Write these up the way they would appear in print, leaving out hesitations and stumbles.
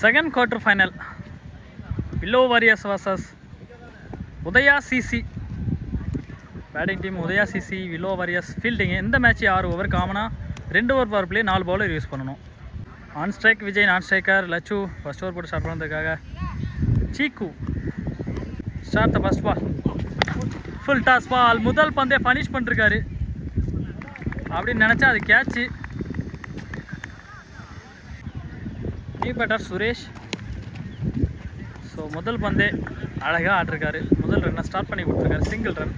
Second quarter final. Willow Warriors versus Udaya CC. Batting team Udaya CC, Willow Warriors fielding. In the match 6 over common 2 over power play 4 bowler use பண்ணனும். On strike Vijay, non striker Lachu first over போட்டு start பண்ணதுக்காக Chiku start the first ball. Full toss ball. முதல் பந்தே finish பண்ணிருக்காரு. அப்படி நினைச்சா அது catch. Key batter Suresh. So முதல் பந்தே அழகாக ஆட்டிருக்காரு. முதல் ரன்னை ஸ்டார்ட் பண்ணி கொடுத்துருக்காரு. Single run.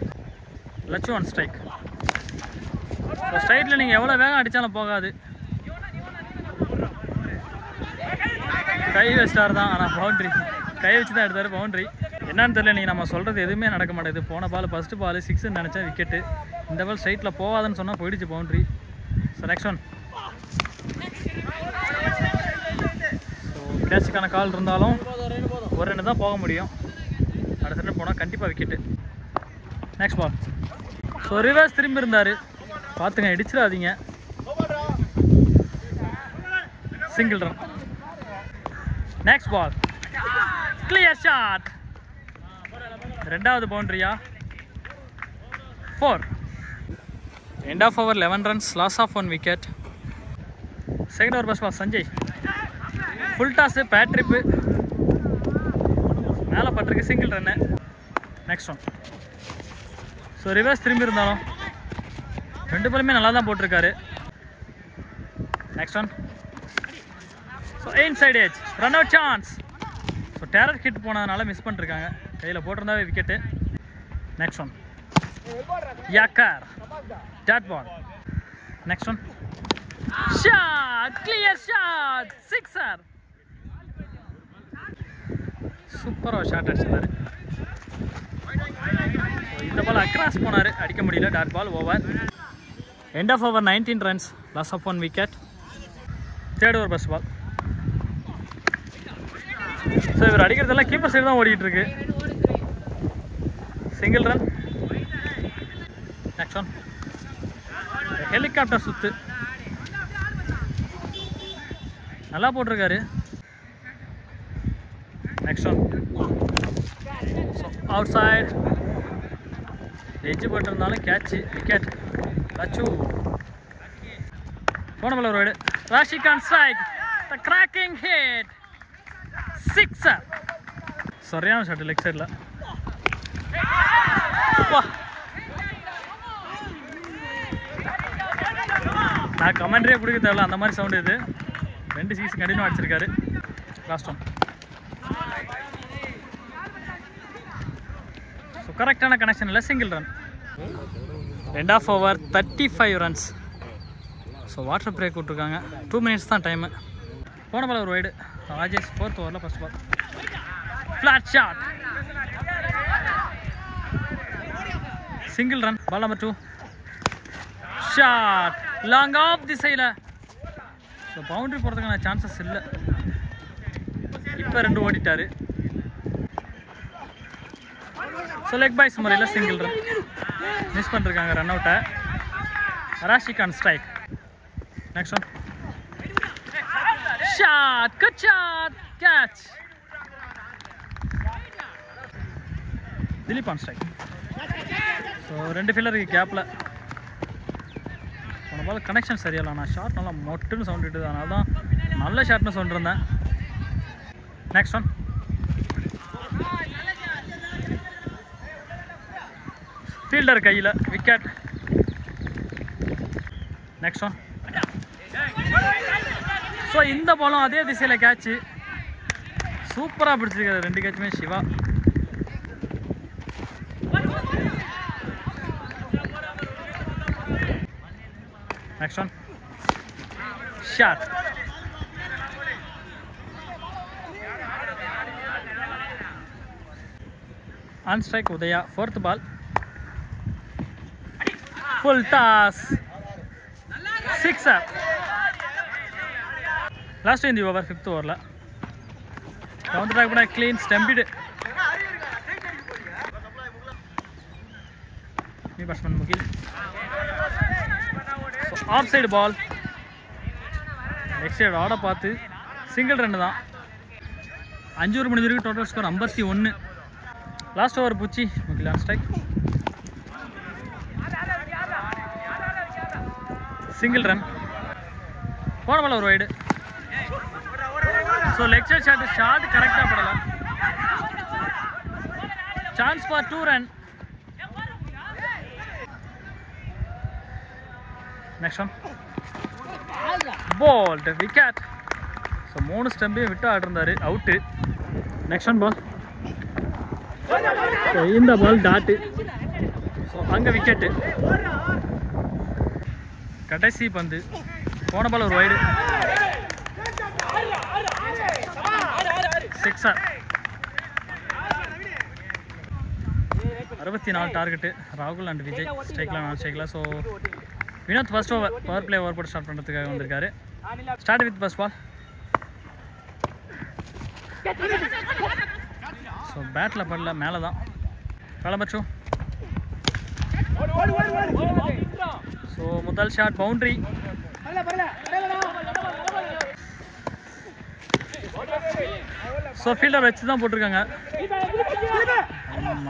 Lachu on strike. So ஸ்ட்ரைட்டில் நீங்கள் எவ்வளோ வேகம் அடித்தாலும் போகாது. கை வச்சிட்டார் தான், ஆனால் பவுண்ட்ரி. கை வச்சு தான் எடுத்தார், பவுண்ட்ரி. என்னன்னு தெரியல, நீங்கள் நம்ம சொல்கிறது எதுவுமே நடக்க மாட்டேது. போன பால் ஃபஸ்ட்டு பால் 6ன்னு நினச்சா விக்கெட்டு. இந்த பால் ஸ்ட்ரைட்டில் போகாதுன்னு சொன்னால் போயிடுச்சு boundary. So next one. So கேட்சுக்கான கால் இருந்தாலும் ஒரு ரன் தான் போக முடியும். அடுத்த ரன் போனால் கண்டிப்பாக wicket. Next ball. So reverse திரும்பி இருந்தார், பார்த்துங்க, இடிச்சிடாதீங்க. Single run. Next ball. Clear shot. ரெண்டாவது பவுண்டரியா. 4. End of over 11 runs, loss of 1 wicket. Second over first ball Sanjay. Full toss, pad trip. மேலே பட்டிருக்கு, single run. Next one. So reverse திரும்பி இருந்தாலும் ரெண்டு பாலுமே நல்லா தான் போட்டிருக்காரு. Next one. So inside edge, run out chance. So direct hit போனதுனால மிஸ் பண்ணிருக்காங்க. கையில் போட்டிருந்தாவே wicket. Next one. Yorker. Dot ball. Next one. Shot. Clear shot. Sixer. Super shot அடிச்சாரு. இந்த பால் அக்ராஸ் போனாரு, அடிக்க முடியல. Dot ball over. End of over 19 runs, loss of 1 wicket. Third over first ball. So இவர் அடிக்கிறதெல்லாம் கீப்பர் சைடு தான் ஓடிட்டு இருக்கு. Single run. Next one. Helicopter சுத்து நல்லா போட்டிருக்காரு. Next one. So outside edge போட்டிருந்தாலும் கேட்சு, விக்கெட். லச்சு போன பால் ஒரு wide. Rashikan strike. The cracking hit. Sixer. சரியான ஷாட் லெக் சைடில். நான் கமெண்ட்ரியே கொடுக்க தேவையில்ல, அந்த மாதிரி சவுண்டு இது. 2 6 கண்டினியூ அடிச்சிருக்காரு. Last one. ஸோ கரெக்டான கனெக்ஷன் இல்லை, single run. End of over 35 runs. So water break விட்ருக்காங்க. 2 minutes தான் டைமு. போன பால் ஒரு வைடு. ராஜேஷ் 4th ஓவரில் first ball. Flat shot. Single run. Ball number 2. Shot long off திசையில். ஸோ பவுண்ட்ரி போகிறதுக்கான chances இல்லை. இப்போ 2 ஓடிட்டாரு. ஸோ லெக் பைஸ் முறையில் சிங்கிள் ரன். மிஸ் பண்ணிருக்காங்க ரன் அவுட்டை. Rashikan strike. Next one. Shot. Good shot. Catch. Dilip on strike. So 2 ஃபீல்டருக்கு கேப்பில். போன பால் கனெக்ஷன் சரியில்லை. நான் ஷாட் நல்லா மொட்டுன்னு சவுண்ட் இட்டுது, அதனால தான் நல்ல ஷாட்னு சொல்லிருந்தேன். Next one. ஃபீல்டர் கையில் விக்கெட். Next one. ஸோ இந்த பாலும் அதே திசையில் கேட்சு. சூப்பராக பிடிச்சிருக்காரு 2 கேட்சுமே Siva. Next one. Shot. On strike Udaya. 4th ball. Full toss. Sixer. Last இந்த ஓவர் 5th ஓவரில் கவுண்டர் ட்ராக் பண்ண clean stumped. Batsman Mugil. Off side ball. Next side ஆட பார்த்து சிங்கிள் ரன் தான். 5 ஓவர் முடிஞ்சிருக்கு. Total score 51. Last over Poochi last strike. Single run. போன ball ஒரு wide. So leg side shot கரெக்டாக படலாம். Chance for 2 run. Next one bowled wicket. So 3 ஸ்டம்பையும் விட்டு ஆடிருந்தாரு, அவுட்டு. Next one ball. இந்த பால் டாட்டு. ஸோ அங்கே விக்கெட்டு. கடைசி பந்து. போன பால் ஒரு வைடு. 6. 64 டார்கெட்டு. ராகுல் அண்ட் விஜய் ஸ்ட்ரைக்கில் 4 ஸ்ட்ரைக்கில். So Vinod first over power play over போட்டு ஸ்டார்ட் பண்ணுறதுக்காக வந்திருக்காரு. Start with first ball. So பேட்டில் படல, மேலே தான் கிளம்பச்சோம். ஸோ முதல் ஷாட் பவுண்ட்ரி. ஸோ ஃபீல்டர் வச்சு தான் போட்டிருக்காங்க.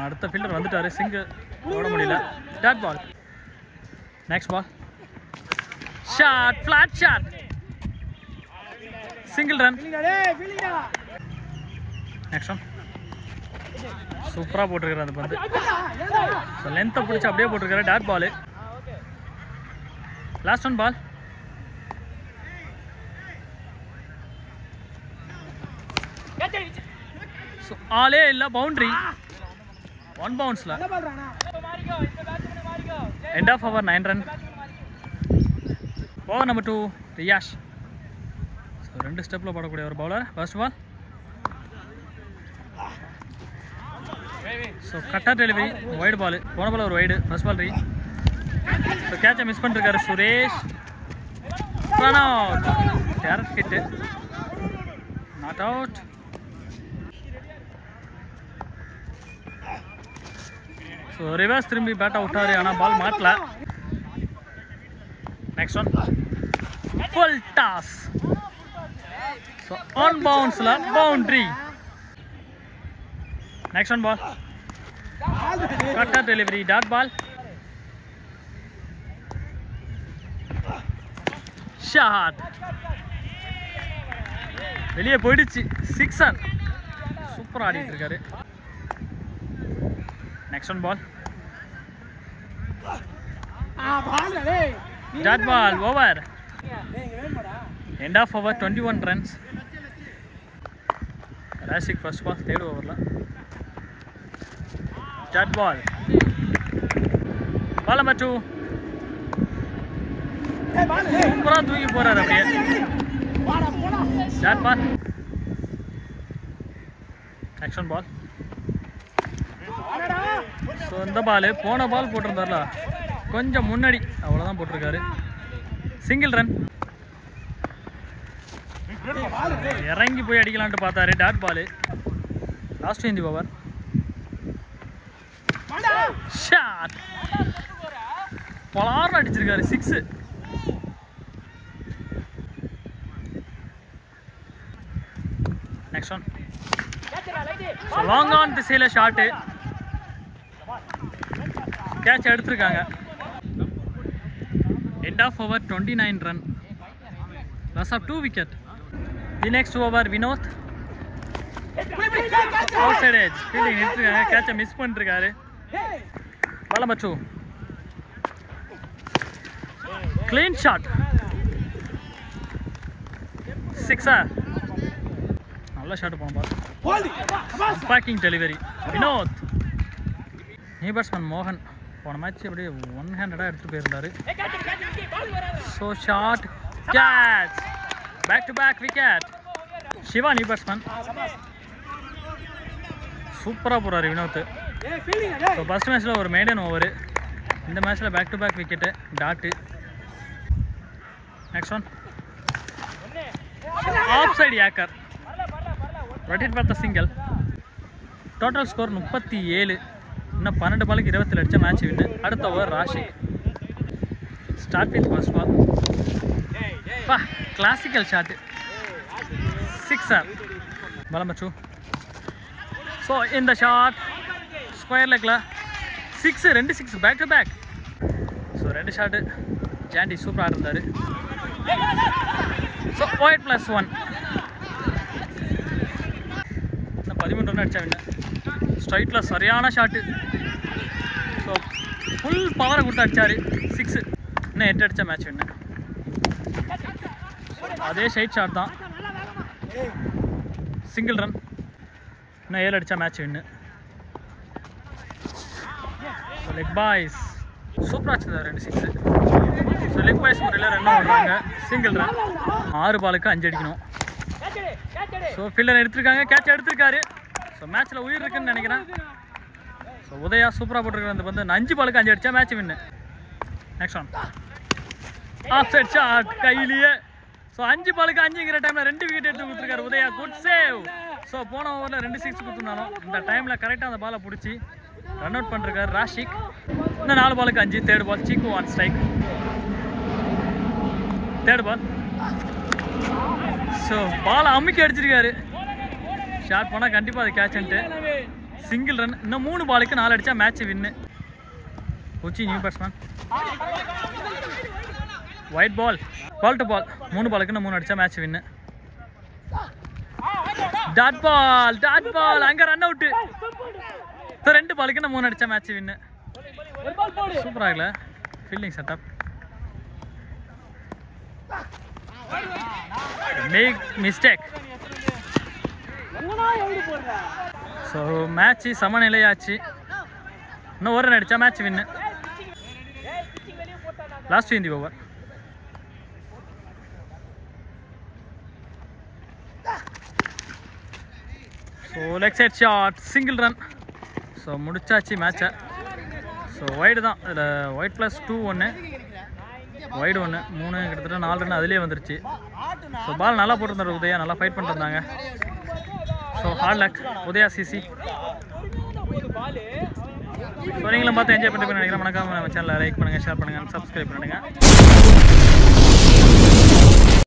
அடுத்த ஃபீல்டர் வந்துட்டாரு, சிங்கிள் ஓட முடியல. Dot ball. Next ball. Shot, flat shot, single run. Next one. சூப்பராக போட்டிருக்காரு அந்த பந்து. ஸோ லென்த்தை பிடிச்சி அப்படியே போட்டிருக்காரு. Dot ball. Last one ball. So ஆலே இல்லை, பவுண்ட்ரி. 1 பவுன்ஸில். End of over 9 run. Over number 2 Riyash. So 2 ஸ்டெப்பில் போடக்கூடிய ஒரு bowler. First ball. So cutter delivery, wide ball. போன பால் ஒரு வைடு. ஃபர்ஸ்ட் பால் ரீ. ஸோ கேட்சை மிஸ் பண்ணிருக்காரு Suresh. Run out. Direct hit, not out. So reverse திரும்பி பேட்டை விட்டாரு, ஆனால் பால் மாட்டல. Next one. Full toss. So on பவுன்ஸில் boundary. Next one ball. Cutter delivery, dot ball. Shot வெளியே போயிடுச்சு. 6 ரன். சூப்பராக ஆடிட்டு இருக்காரு. Next one ball. Dot ball. Over. End of over 21 runs. Rasik first ball, 3rd ஓவரில். Dot ball. Ball number 2. சூப்பராக தூக்கி போறாரு அப்படியே. Dot ball. Next one ball. So இந்த பால் போன பால் போட்டிருந்தார்ல, கொஞ்சம் முன்னாடி, அவ்வளோதான் போட்டிருக்காரு. Single run. இறங்கி போய் அடிக்கலான்ட்டு பார்த்தாரு. Dot ball. லாஸ்ட் இந்த ஓவர். ஷாட். பலார்னு அடிச்சிருக்காரு. 6. நெக்ஸ்ட் ஒன். லாங் ஆன் திசையில் ஷாட்டு. கேட்ச் எடுத்திருக்காங்க. End of over 29 run. Loss of 2 wicket. The next over Vinod. Outside edge fielding எடுத்துருக்காங்க. கேட்சை மிஸ் பண்ணிருக்காரு. Ball number 2. Clean shot. 6. நல்ல ஷாட் போன ball. Backing delivery Vinod. New batsman மோகன் போன மேட்ச் அப்படியே 1 ஹேண்டடாக எடுத்துகிட்டு போயிருந்தாரு. So shot, catch, back to back wicket. Siva new batsman. சூப்பராக போகிறாரு வினோத். ஸோ ஃபர்ஸ்ட் மேட்ச்சில் ஒரு மெய்டன் ஓவரு, இந்த மேட்ச்சில் back to back wicket, dot. Next one. Off side yorker. Rotate பார்த்த சிங்கிள். Total score 37. இன்னும் 12 பாலுக்கு 27 அடிச்ச மேட்ச் வின்னு. அடுத்த over Rashik. Start with first ball. Classical shot. 6. Ball number 2. So இந்த ஷாட் ஸ்கொயர் லெக்கில் 6 2 6 back to back. So 2 shot Jonty சூப்பராக இருந்தார். So white +1 இன்னும் 13 ரன் அடித்தா வின்னர். ஸ்ட்ரைட்டில் சரியான ஷாட்டு. ஸோ ஃபுல் பவரை கொடுத்து அடித்தார் 6. இன்னும் 8 அடித்தா மேட்ச் வின்னர். அதே ஸ்ட்ரைட் ஷாட் தான், சிங்கிள் ரன். இன்னும் 7 அடித்தா மேட்ச் வின்னு. ஸோ லெக் பாய்ஸ் சூப்பராக வச்சுருந்தார் 2 6. ஸோ லெக் பாய்ஸ் முறையில் ரன் ஓடுறாங்க. Single run. 6 பாலுக்கு 5 அடிக்கணும். ஸோ ஃபீல்டர் எடுத்திருக்காங்க, கேட்ச் எடுத்திருக்காரு. ஸோ மேட்ச்சில் உயிர் இருக்குன்னு நினைக்கிறேன். ஸோ உதயா சூப்பராக போட்டிருக்காரு. அந்த பந்து 5 பாலுக்கு 5 அடித்தா match win. Next one off side shot கையிலேயே. ஸோ 5 பாலுக்கு 5ங்கிற டைமில் 2 விக்கெட் எடுத்து கொடுத்துருக்காரு உதயா. Good save. ஸோ போன ஓவரில் 2 6 கொடுத்துருந்தாலும் இந்த டைமில் கரெக்டாக அந்த பாலை பிடிச்சி ரன் அவுட் பண்ணிருக்காரு ராஷிக். இன்னும் 4 பாலுக்கு 5. தேர்ட் பால் சீக்கு on strike. Third ball. So பாலை அமுக்கி அடிச்சிருக்காரு. ஷாட் போனால் கண்டிப்பாக அது கேட்ச்ன்ட்டு சிங்கிள் ரன். இன்னும் 3 பாலுக்கு 4 அடித்தா match win. Uchi new batsman. Wide ball ball to ball. 3 பாலுக்கு இன்னும் 3 அடித்தா மேட்ச் வின்னு. டாட் பால் அங்கே ரன் அவுட்டு. ஸோ 2 பாலுக்கு இன்னும் 3 அடித்தா மேட்ச் வின்னு. சூப்பராக இல்லை fielding setup. Make mistake. So match சமநிலையாச்சு. இன்னும் 1 ரன் அடித்தா match win. Last in the over. So leg side shot single run. So முடிச்சாச்சு மேட்சை. ஸோ ஒய்டு தான் இதில். ஒயிட் +2 1 ஒய்டு 1 3 கிட்டத்தட்ட 4 ரன் அதிலே வந்துருச்சு. ஸோ பால் நல்லா போட்டிருந்தாரு உதயா, நல்லா ஃபைட் பண்ணிருந்தாங்க. So hard luck Udaya CC. So நீங்களும் பார்த்து என்ஜாய் பண்ணிட்டு நினைக்கிறேன். மறக்காம நம்ம சேனலை லைக் பண்ணுங்கள், ஷேர் பண்ணுங்கள், சப்ஸ்கிரைப் பண்ணுங்கள்.